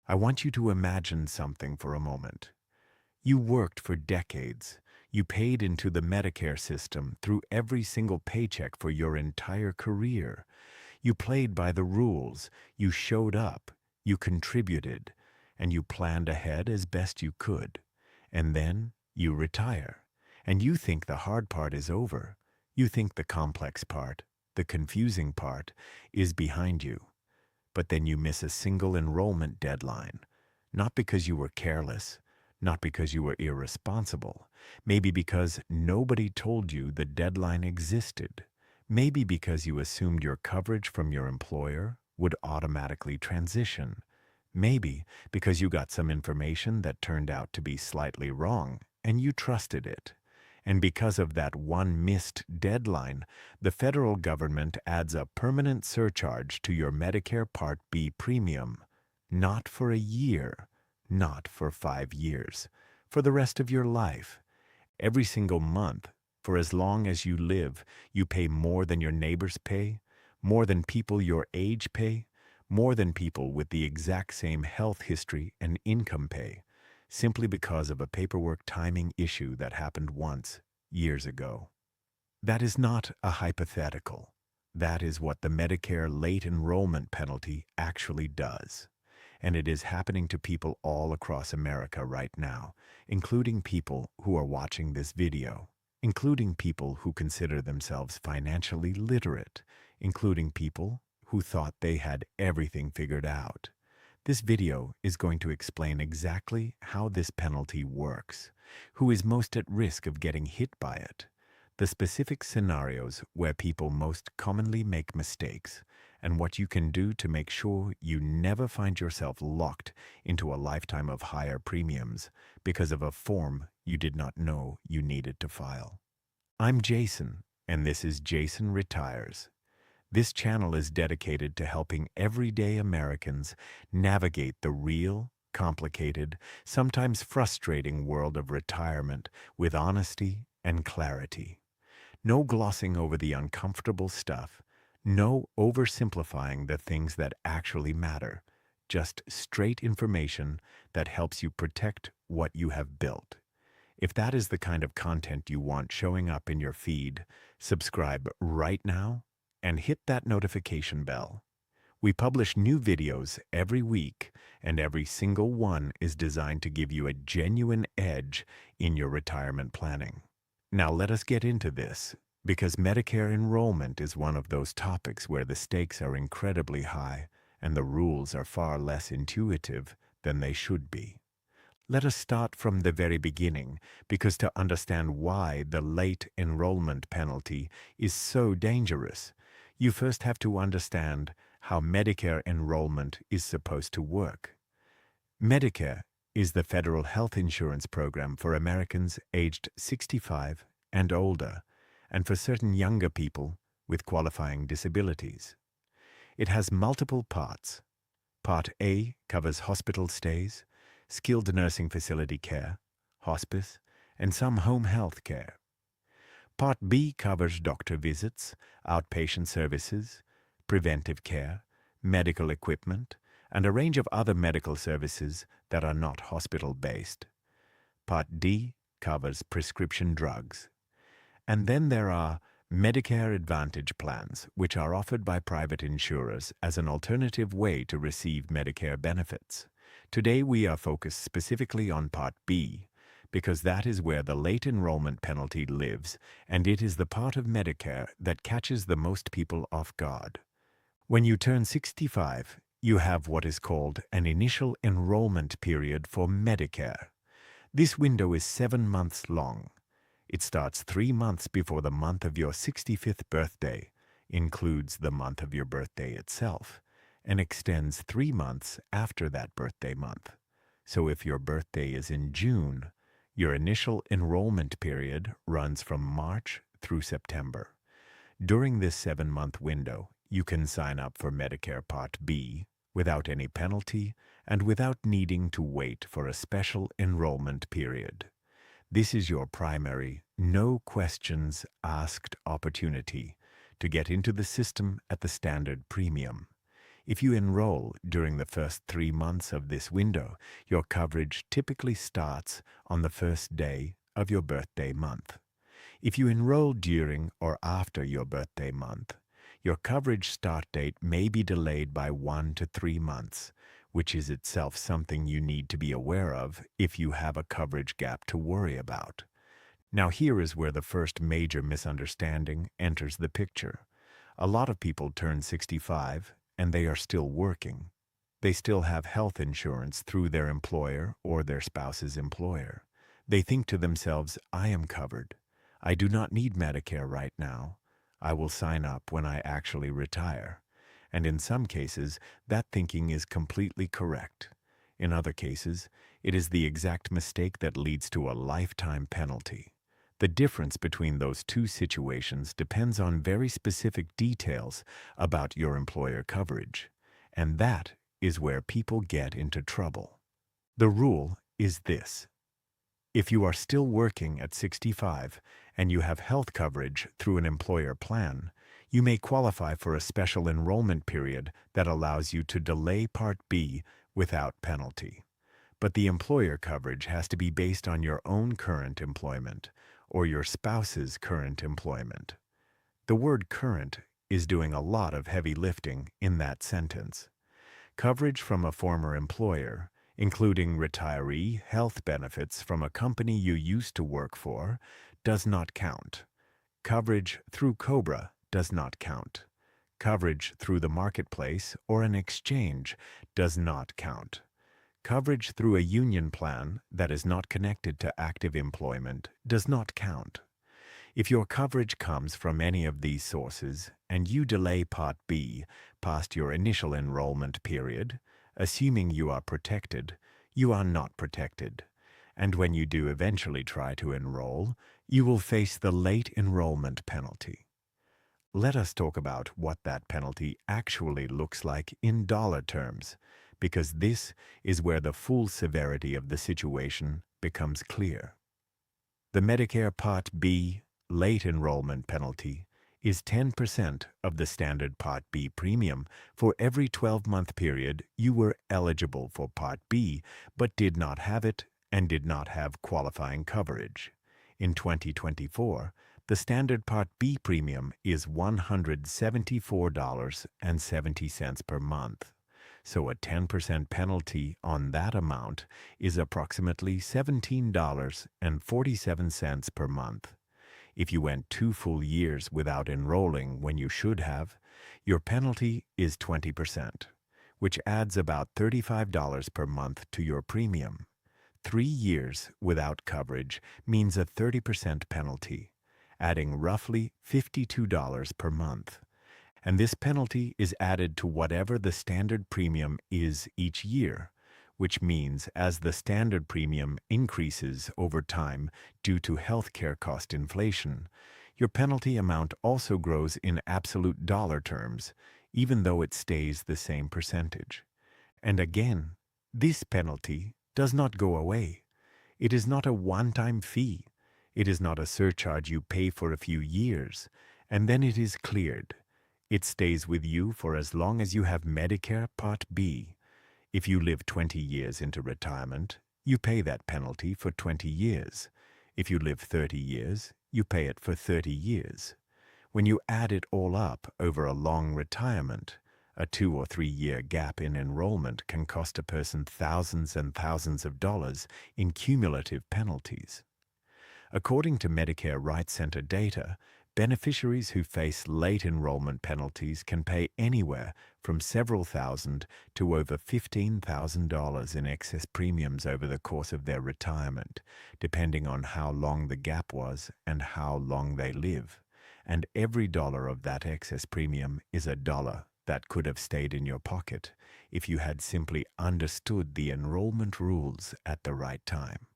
I want you to imagine something for a moment. You worked for decades. You paid into the Medicare system through every single paycheck for your entire career. You played by the rules. You showed up. You contributed. And you planned ahead as best you could. And then you retire. And you think the hard part is over. You think the complex part, the confusing part, is behind you. But then you miss a single enrollment deadline. Not because you were careless, not because you were irresponsible, maybe because nobody told you the deadline existed, maybe because you assumed your coverage from your employer would automatically transition, maybe because you got some information that turned out to be slightly wrong and you trusted it. And because of that one missed deadline, the federal government adds a permanent surcharge to your Medicare Part B premium. Not for a year, not for 5 years, for the rest of your life. Every single month, for as long as you live, you pay more than your neighbors pay, more than people your age pay, more than people with the exact same health history and income pay, simply because of a paperwork timing issue that happened once, years ago. That is not a hypothetical. That is what the Medicare late enrollment penalty actually does. And it is happening to people all across America right now, including people who are watching this video, including people who consider themselves financially literate, including people who thought they had everything figured out. This video is going to explain exactly how this penalty works, who is most at risk of getting hit by it, the specific scenarios where people most commonly make mistakes, and what you can do to make sure you never find yourself locked into a lifetime of higher premiums because of a form you did not know you needed to file. I'm Jason, and this is Jason Retires. This channel is dedicated to helping everyday Americans navigate the real, complicated, sometimes frustrating world of retirement with honesty and clarity. No glossing over the uncomfortable stuff, no oversimplifying the things that actually matter, just straight information that helps you protect what you have built. If that is the kind of content you want showing up in your feed, subscribe right now and hit that notification bell. We publish new videos every week, and every single one is designed to give you a genuine edge in your retirement planning. Now let us get into this, because Medicare enrollment is one of those topics where the stakes are incredibly high and the rules are far less intuitive than they should be. Let us start from the very beginning, because to understand why the late enrollment penalty is so dangerous, you first have to understand how Medicare enrollment is supposed to work. Medicare is the federal health insurance program for Americans aged 65 and older, and for certain younger people with qualifying disabilities. It has multiple parts. Part A covers hospital stays, skilled nursing facility care, hospice, and some home health care. Part B covers doctor visits, outpatient services, preventive care, medical equipment, and a range of other medical services that are not hospital-based. Part D covers prescription drugs. And then there are Medicare Advantage plans, which are offered by private insurers as an alternative way to receive Medicare benefits. Today we are focused specifically on Part B, because that is where the late enrollment penalty lives, and it is the part of Medicare that catches the most people off guard. When you turn 65, you have what is called an Initial Enrollment Period for Medicare. This window is 7 months long. It starts 3 months before the month of your 65th birthday, includes the month of your birthday itself, and extends 3 months after that birthday month. So if your birthday is in June, your initial enrollment period runs from March through September. During this 7-month window, you can sign up for Medicare Part B without any penalty and without needing to wait for a special enrollment period. This is your primary, no questions asked opportunity to get into the system at the standard premium. If you enroll during the first 3 months of this window, your coverage typically starts on the first day of your birthday month. If you enroll during or after your birthday month, your coverage start date may be delayed by 1 to 3 months, which is itself something you need to be aware of if you have a coverage gap to worry about. Now here is where the first major misunderstanding enters the picture. A lot of people turn 65 and they are still working. They still have health insurance through their employer or their spouse's employer. They think to themselves, I am covered. I do not need Medicare right now. I will sign up when I actually retire. And in some cases, that thinking is completely correct. In other cases, it is the exact mistake that leads to a lifetime penalty. The difference between those two situations depends on very specific details about your employer coverage, and that is where people get into trouble. The rule is this. If you are still working at 65 and you have health coverage through an employer plan, you may qualify for a special enrollment period that allows you to delay Part B without penalty. But the employer coverage has to be based on your own current employment or your spouse's current employment. The word current is doing a lot of heavy lifting in that sentence. Coverage from a former employer, including retiree health benefits from a company you used to work for, does not count. Coverage through COBRA does not count. Coverage through the marketplace or an exchange does not count. Coverage through a union plan that is not connected to active employment does not count. If your coverage comes from any of these sources and you delay Part B past your initial enrollment period, assuming you are protected, you are not protected. And when you do eventually try to enroll, you will face the late enrollment penalty. Let us talk about what that penalty actually looks like in dollar terms, because this is where the full severity of the situation becomes clear. The Medicare Part B late enrollment penalty is 10% of the standard Part B premium for every 12-month period you were eligible for Part B but did not have it and did not have qualifying coverage. In 2024, the standard Part B premium is $174.70 per month. So a 10% penalty on that amount is approximately $17.47 per month. If you went 2 full years without enrolling when you should have, your penalty is 20%, which adds about $35 per month to your premium. 3 years without coverage means a 30% penalty, adding roughly $52 per month. And this penalty is added to whatever the standard premium is each year, which means as the standard premium increases over time due to healthcare cost inflation, your penalty amount also grows in absolute dollar terms, even though it stays the same percentage. And again, this penalty does not go away. It is not a one-time fee. It is not a surcharge you pay for a few years, and then it is cleared. It stays with you for as long as you have Medicare Part B. If you live 20 years into retirement, you pay that penalty for 20 years. If you live 30 years, you pay it for 30 years. When you add it all up over a long retirement, a 2 or 3 year gap in enrollment can cost a person thousands and thousands of dollars in cumulative penalties. According to Medicare Right Center data, beneficiaries who face late enrollment penalties can pay anywhere from several thousand to over $15,000 in excess premiums over the course of their retirement, depending on how long the gap was and how long they live. And every dollar of that excess premium is a dollar that could have stayed in your pocket if you had simply understood the enrollment rules at the right time.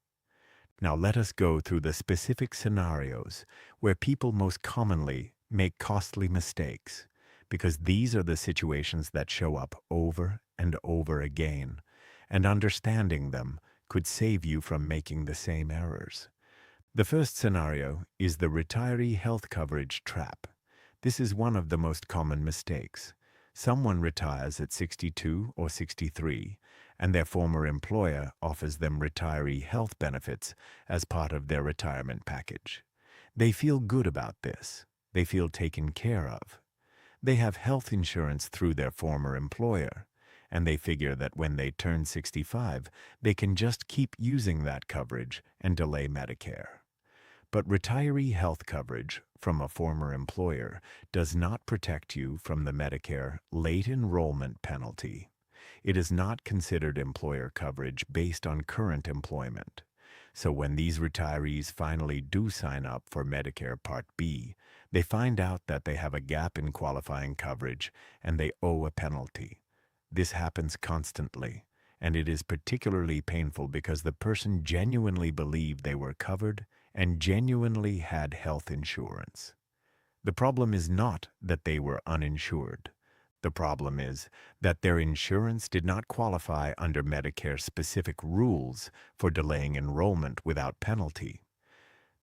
Now let us go through the specific scenarios where people most commonly make costly mistakes, because these are the situations that show up over and over again, and understanding them could save you from making the same errors. The first scenario is the retiree health coverage trap. This is one of the most common mistakes. Someone retires at 62 or 63, and their former employer offers them retiree health benefits as part of their retirement package. They feel good about this. They feel taken care of. They have health insurance through their former employer, and they figure that when they turn 65, they can just keep using that coverage and delay Medicare. But retiree health coverage from a former employer does not protect you from the Medicare late enrollment penalty. It is not considered employer coverage based on current employment. So when these retirees finally do sign up for Medicare Part B, they find out that they have a gap in qualifying coverage and they owe a penalty. This happens constantly, and it is particularly painful because the person genuinely believed they were covered and genuinely had health insurance. The problem is not that they were uninsured. The problem is that their insurance did not qualify under Medicare-specific rules for delaying enrollment without penalty.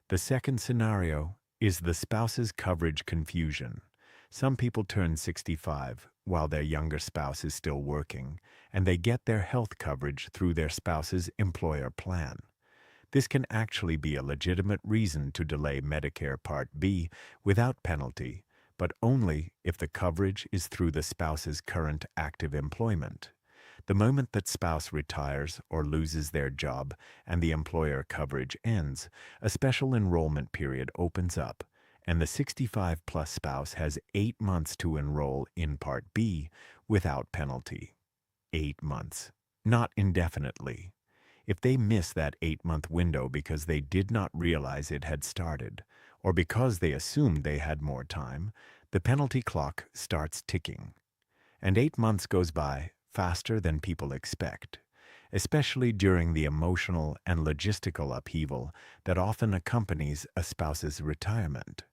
The second scenario is the spouse's coverage confusion. Some people turn 65 while their younger spouse is still working, and they get their health coverage through their spouse's employer plan. This can actually be a legitimate reason to delay Medicare Part B without penalty, but only if the coverage is through the spouse's current active employment. The moment that spouse retires or loses their job and the employer coverage ends, a special enrollment period opens up, and the 65-plus spouse has 8 months to enroll in Part B without penalty. 8 months, not indefinitely. If they miss that 8-month window because they did not realize it had started, or because they assumed they had more time, the penalty clock starts ticking. And 8 months goes by faster than people expect, especially during the emotional and logistical upheaval that often accompanies a spouse's retirement.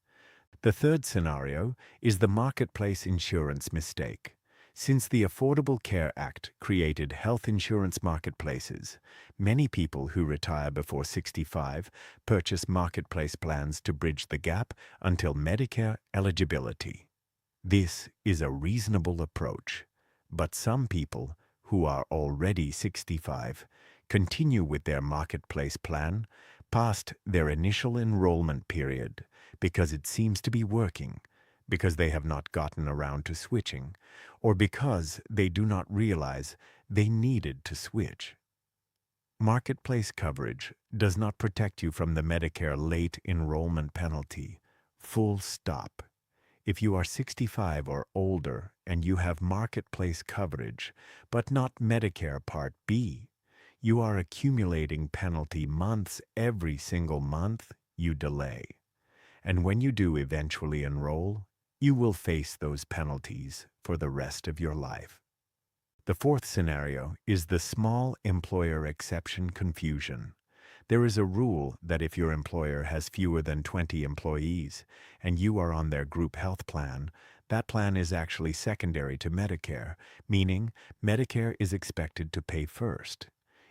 The third scenario is the marketplace insurance mistake. Since the Affordable Care Act created health insurance marketplaces, many people who retire before 65 purchase marketplace plans to bridge the gap until Medicare eligibility. This is a reasonable approach, but some people who are already 65 continue with their marketplace plan past their initial enrollment period because it seems to be working, because they have not gotten around to switching, or because they do not realize they needed to switch. Marketplace coverage does not protect you from the Medicare late enrollment penalty. Full stop. If you are 65 or older and you have marketplace coverage, but not Medicare Part B, you are accumulating penalty months every single month you delay. And when you do eventually enroll, you will face those penalties for the rest of your life. The fourth scenario is the small employer exception confusion. There is a rule that if your employer has fewer than 20 employees and you are on their group health plan, that plan is actually secondary to Medicare, meaning Medicare is expected to pay first.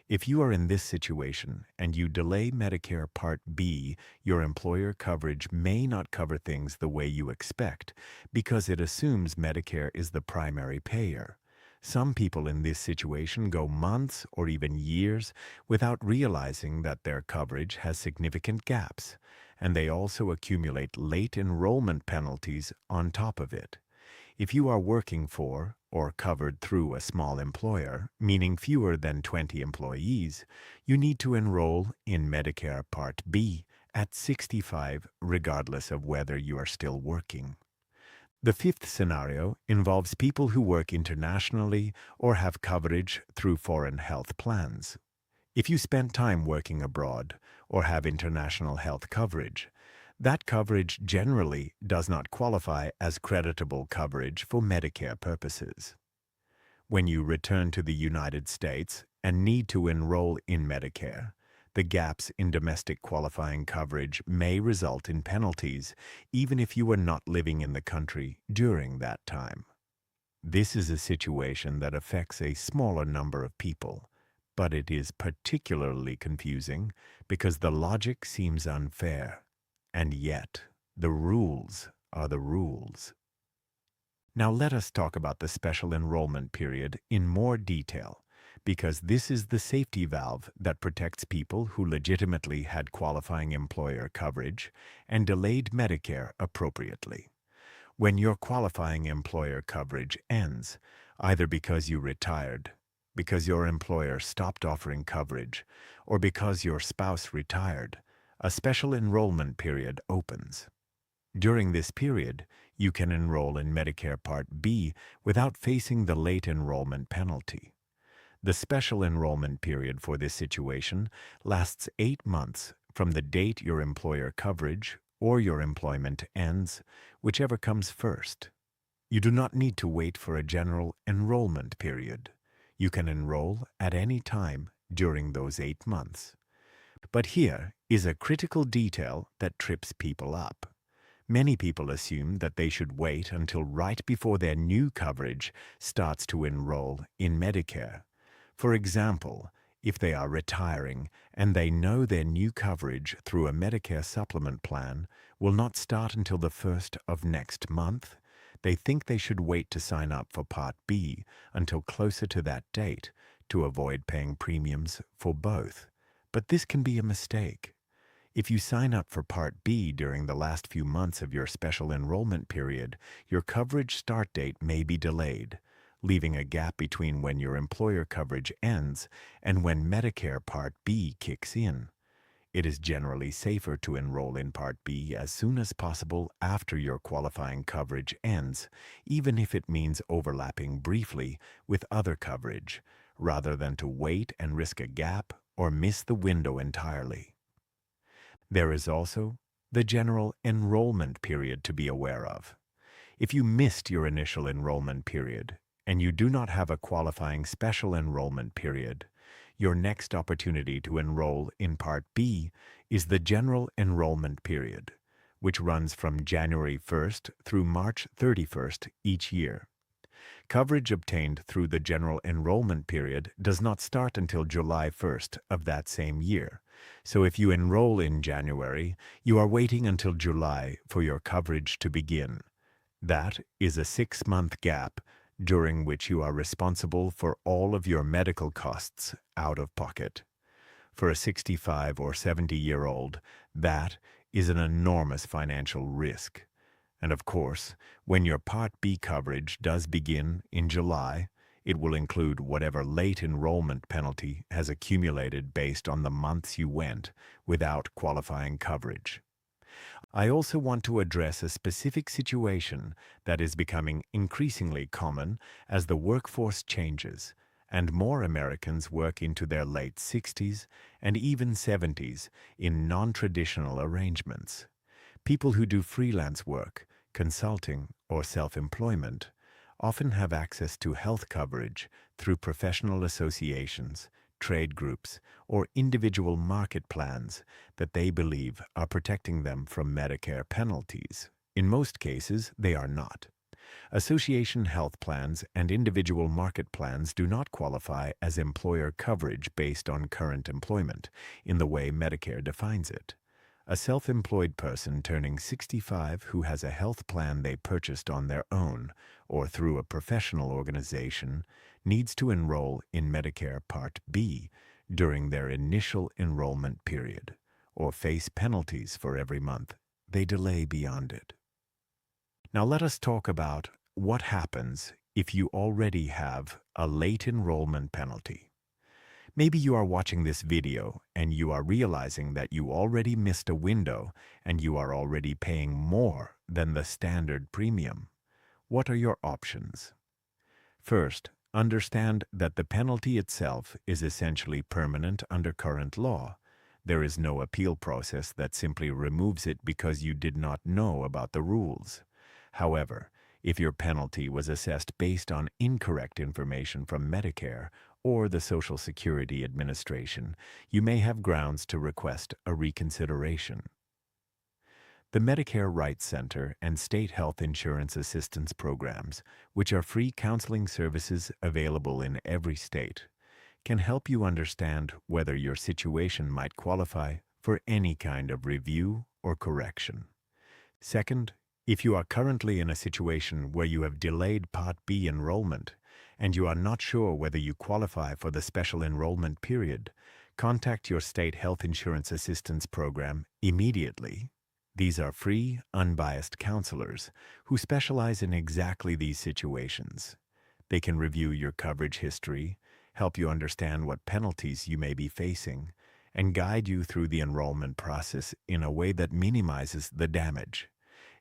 If you are in this situation and you delay Medicare Part B, your employer coverage may not cover things the way you expect because it assumes Medicare is the primary payer. Some people in this situation go months or even years without realizing that their coverage has significant gaps, and they also accumulate late enrollment penalties on top of it. If you are working for or covered through a small employer, meaning fewer than 20 employees, you need to enroll in Medicare Part B at 65 regardless of whether you are still working. The fifth scenario involves people who work internationally or have coverage through foreign health plans. If you spend time working abroad or have international health coverage, that coverage generally does not qualify as creditable coverage for Medicare purposes. When you return to the United States and need to enroll in Medicare, the gaps in domestic qualifying coverage may result in penalties even if you were not living in the country during that time. This is a situation that affects a smaller number of people, but it is particularly confusing because the logic seems unfair, and yet the rules are the rules. Now let us talk about the special enrollment period in more detail, because this is the safety valve that protects people who legitimately had qualifying employer coverage and delayed Medicare appropriately. When your qualifying employer coverage ends, either because you retired, because your employer stopped offering coverage, or because your spouse retired, a special enrollment period opens. During this period, you can enroll in Medicare Part B without facing the late enrollment penalty. The special enrollment period for this situation lasts 8 months from the date your employer coverage or your employment ends, whichever comes first. You do not need to wait for a general enrollment period. You can enroll at any time during those 8 months. But here is a critical detail that trips people up. Many people assume that they should wait until right before their new coverage starts to enroll in Medicare. For example, if they are retiring and they know their new coverage through a Medicare supplement plan will not start until the 1st of next month, they think they should wait to sign up for Part B until closer to that date to avoid paying premiums for both. But this can be a mistake. If you sign up for Part B during the last few months of your special enrollment period, your coverage start date may be delayed, leaving a gap between when your employer coverage ends and when Medicare Part B kicks in. It is generally safer to enroll in Part B as soon as possible after your qualifying coverage ends, even if it means overlapping briefly with other coverage, rather than to wait and risk a gap or miss the window entirely. There is also the general enrollment period to be aware of. If you missed your initial enrollment period and you do not have a qualifying special enrollment period, your next opportunity to enroll in Part B is the general enrollment period, which runs from January 1st through March 31st each year. Coverage obtained through the general enrollment period does not start until July 1st of that same year. So if you enroll in January, you are waiting until July for your coverage to begin. That is a 6-month gap during which you are responsible for all of your medical costs out of pocket. For a 65 or 70-year-old, that is an enormous financial risk. And of course, when your Part B coverage does begin in July, it will include whatever late enrollment penalty has accumulated based on the months you went without qualifying coverage. I also want to address a specific situation that is becoming increasingly common as the workforce changes and more Americans work into their late 60s and even 70s in non-traditional arrangements. People who do freelance work, consulting, or self-employment often have access to health coverage through professional associations, trade groups, or individual market plans that they believe are protecting them from Medicare penalties. In most cases, they are not. Association health plans and individual market plans do not qualify as employer coverage based on current employment in the way Medicare defines it. A self-employed person turning 65 who has a health plan they purchased on their own or through a professional organization needs to enroll in Medicare Part B during their initial enrollment period or face penalties for every month they delay beyond it. Now let us talk about what happens if you already have a late enrollment penalty. Maybe you are watching this video and you are realizing that you already missed a window and you are already paying more than the standard premium. What are your options? First, understand that the penalty itself is essentially permanent under current law. There is no appeal process that simply removes it because you did not know about the rules. However, if your penalty was assessed based on incorrect information from Medicare or the Social Security Administration, you may have grounds to request a reconsideration. The Medicare Rights Center and state health insurance assistance programs, which are free counseling services available in every state, can help you understand whether your situation might qualify for any kind of review or correction. Second, If you are currently in a situation where you have delayed Part B enrollment and you are not sure whether you qualify for the Special Enrollment Period, contact your state health insurance assistance program immediately. These are free, unbiased counselors who specialize in exactly these situations. They can review your coverage history, help you understand what penalties you may be facing, and guide you through the enrollment process in a way that minimizes the damage.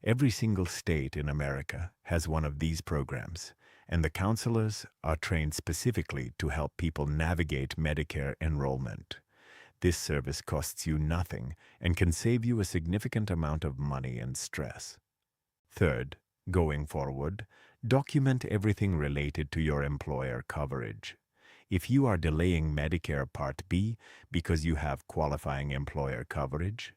Every single state in America has one of these programs, and the counselors are trained specifically to help people navigate Medicare enrollment. This service costs you nothing and can save you a significant amount of money and stress. Third, going forward, document everything related to your employer coverage. If you are delaying Medicare Part B because you have qualifying employer coverage,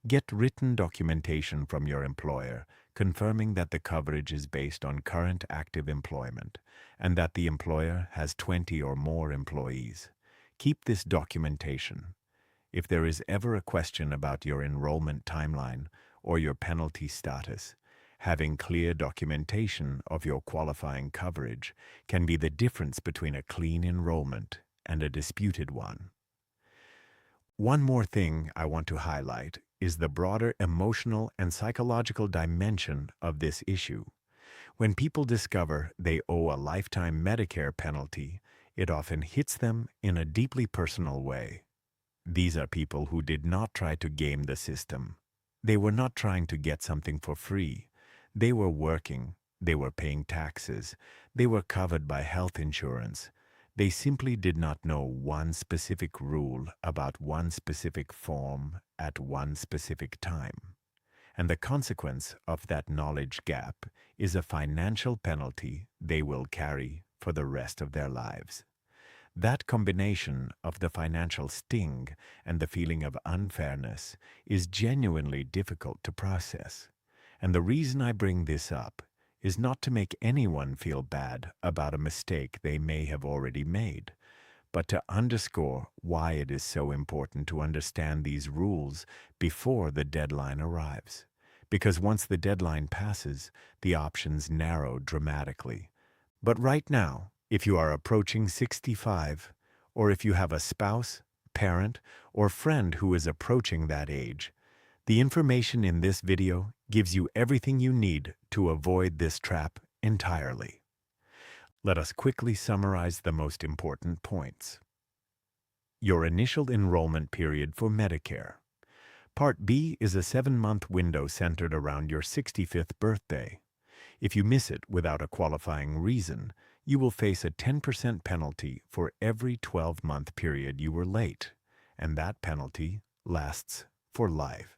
get written documentation from your employer confirming that the coverage is based on current active employment and that the employer has 20 or more employees. Keep this documentation. If there is ever a question about your enrollment timeline or your penalty status, having clear documentation of your qualifying coverage can be the difference between a clean enrollment and a disputed one. One more thing I want to highlight is the broader emotional and psychological dimension of this issue. When people discover they owe a lifetime Medicare penalty, it often hits them in a deeply personal way. These are people who did not try to game the system. They were not trying to get something for free. They were working, they were paying taxes, they were covered by health insurance. They simply did not know one specific rule about one specific form at one specific time. And the consequence of that knowledge gap is a financial penalty they will carry for the rest of their lives. That combination of the financial sting and the feeling of unfairness is genuinely difficult to process. And the reason I bring this up is not to make anyone feel bad about a mistake they may have already made, but to underscore why it is so important to understand these rules before the deadline arrives. Because once the deadline passes, the options narrow dramatically. But right now, if you are approaching 65, or if you have a spouse, parent, or friend who is approaching that age, the information in this video gives you everything you need to avoid this trap entirely. Let us quickly summarize the most important points. Your initial enrollment period for Medicare. Part B is a 7-month window centered around your 65th birthday. If you miss it without a qualifying reason, you will face a 10% penalty for every 12-month period you were late, and that penalty lasts for life.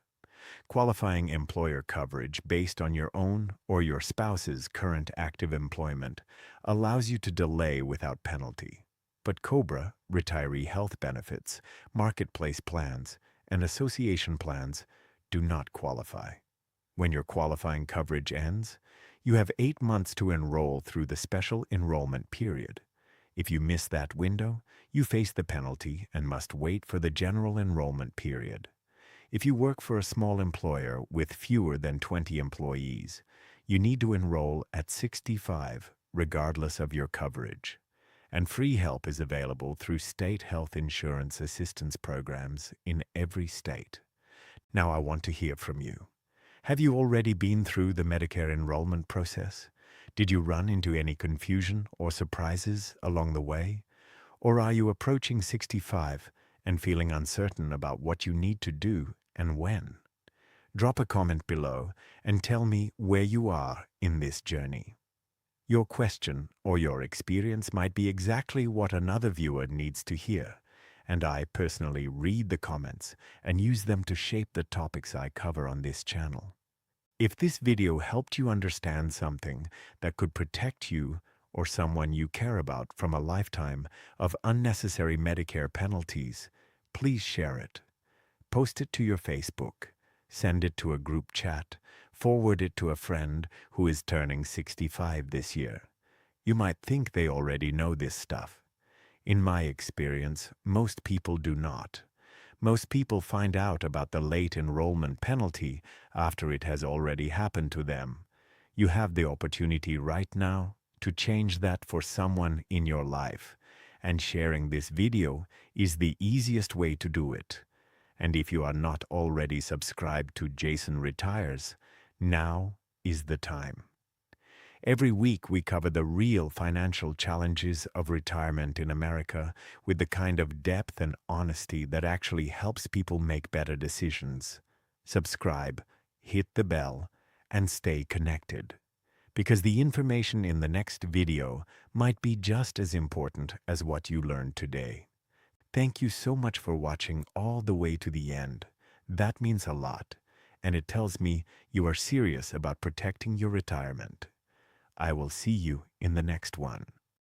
Qualifying employer coverage based on your own or your spouse's current active employment allows you to delay without penalty. But COBRA, retiree health benefits, marketplace plans, and association plans do not qualify. When your qualifying coverage ends, you have 8 months to enroll through the Special Enrollment Period. If you miss that window, you face the penalty and must wait for the General Enrollment Period. If you work for a small employer with fewer than 20 employees, you need to enroll at 65, regardless of your coverage. And free help is available through state health insurance assistance programs in every state. Now I want to hear from you. Have you already been through the Medicare enrollment process? Did you run into any confusion or surprises along the way? Or are you approaching 65 and feeling uncertain about what you need to do and when? Drop a comment below and tell me where you are in this journey. Your question or your experience might be exactly what another viewer needs to hear, and I personally read the comments and use them to shape the topics I cover on this channel. If this video helped you understand something that could protect you or someone you care about from a lifetime of unnecessary Medicare penalties, please share it. Post it to your Facebook, send it to a group chat, forward it to a friend who is turning 65 this year. You might think they already know this stuff. In my experience, most people do not. Most people find out about the late enrollment penalty after it has already happened to them. You have the opportunity right now to change that for someone in your life, and sharing this video is the easiest way to do it. And if you are not already subscribed to Jason Retires, now is the time. Every week we cover the real financial challenges of retirement in America with the kind of depth and honesty that actually helps people make better decisions. Subscribe, hit the bell, and stay connected, because the information in the next video might be just as important as what you learned today. Thank you so much for watching all the way to the end. That means a lot, and it tells me you are serious about protecting your retirement. I will see you in the next one.